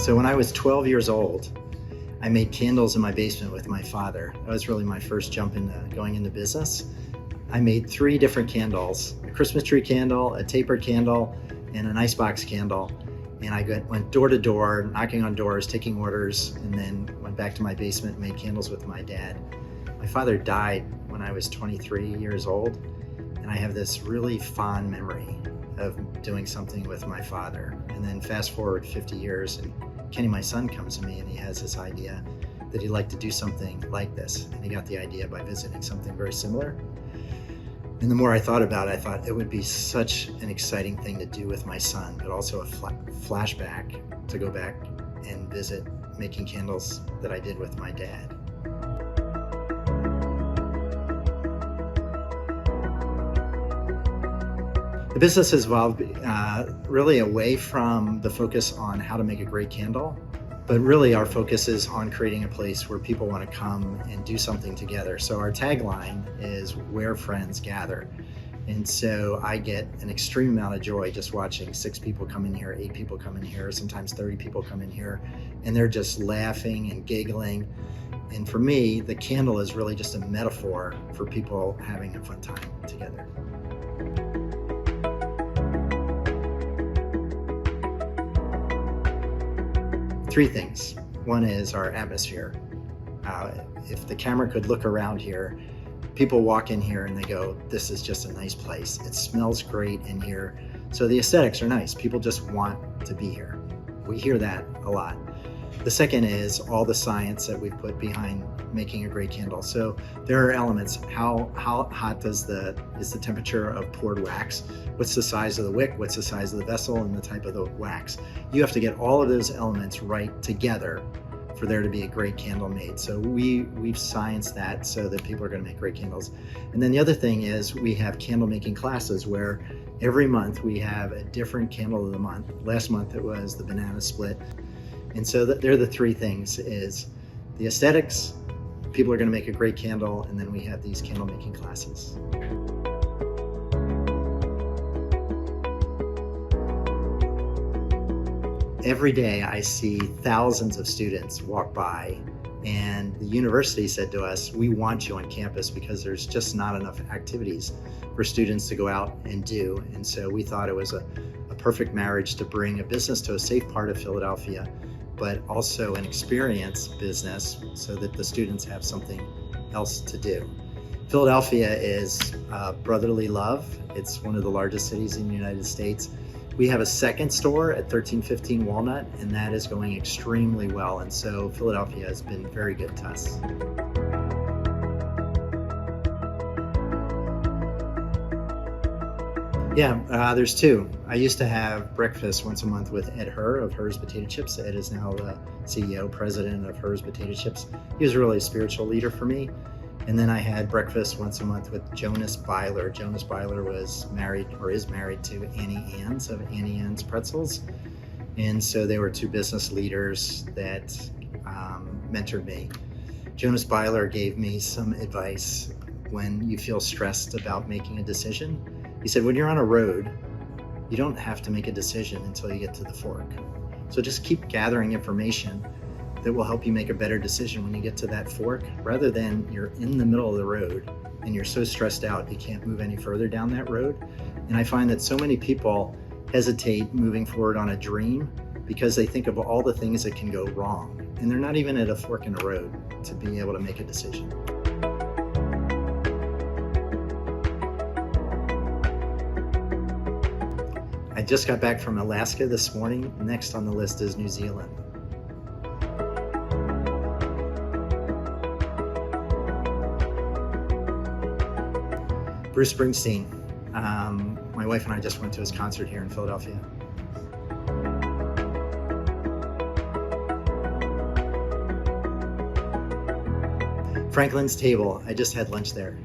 So when I was 12 years old, I made candles in my basement with my father. That was really my first jump into going into business. I made 3 different candles, a Christmas tree candle, a tapered candle, and an icebox candle. And I went door to door, knocking on doors, taking orders, and then went back to my basement and made candles with my dad. My father died when I was 23 years old, and I have this really fond memory of doing something with my father. And then fast forward 50 years, and Kenny, my son, comes to me and he has this idea that he'd like to do something like this. And he got the idea by visiting something very similar. And the more I thought about it, I thought it would be such an exciting thing to do with my son, but also a flashback to go back and visit making candles that I did with my dad. The business has evolved really away from the focus on how to make a great candle, but really our focus is on creating a place where people want to come and do something together. So our tagline is where friends gather. And so I get an extreme amount of joy just watching 6 people come in here, 8 people come in here, sometimes 30 people come in here, and they're just laughing and giggling. And for me, the candle is really just a metaphor for people having a fun time together. Three things. One is our atmosphere. If the camera could look around here, people walk in here and they go, this is just a nice place. It smells great in here. So the aesthetics are nice. People just want to be here. We hear that a lot. The second is all the science that we've put behind making a great candle. So there are elements. How hot is the temperature of poured wax? What's the size of the wick? What's the size of the vessel and the type of the wax? You have to get all of those elements right together for there to be a great candle made. So we've scienced that so that people are going to make great candles. And then the other thing is we have candle making classes where every month we have a different candle of the month. Last month it was the banana split. And so they're the 3 things: is the aesthetics, people are going to make a great candle, and then we have these candle making classes. Every day I see thousands of students walk by, and the university said to us, we want you on campus because there's just not enough activities for students to go out and do. And so we thought it was a perfect marriage to bring a business to a safe part of Philadelphia, but also an experience business so that the students have something else to do. Philadelphia is brotherly love. It's one of the largest cities in the United States. We have a second store at 1315 Walnut, and that is going extremely well. And so Philadelphia has been very good to us. Yeah, there's 2. I used to have breakfast once a month with Ed Herr of Herr's Potato Chips. Ed is now the CEO, president of Herr's Potato Chips. He was really a spiritual leader for me. And then I had breakfast once a month with Jonas Byler. Jonas Byler was married, or is married, to Annie Ann's of Annie Ann's Pretzels. And so they were 2 business leaders that mentored me. Jonas Byler gave me some advice when you feel stressed about making a decision. He said, when you're on a road, you don't have to make a decision until you get to the fork. So just keep gathering information that will help you make a better decision when you get to that fork, rather than you're in the middle of the road and you're so stressed out you can't move any further down that road. And I find that so many people hesitate moving forward on a dream because they think of all the things that can go wrong, and they're not even at a fork in the road to be able to make a decision. I just got back from Alaska this morning. Next on the list is New Zealand. Bruce Springsteen. My wife and I just went to his concert here in Philadelphia. Franklin's Table. I just had lunch there.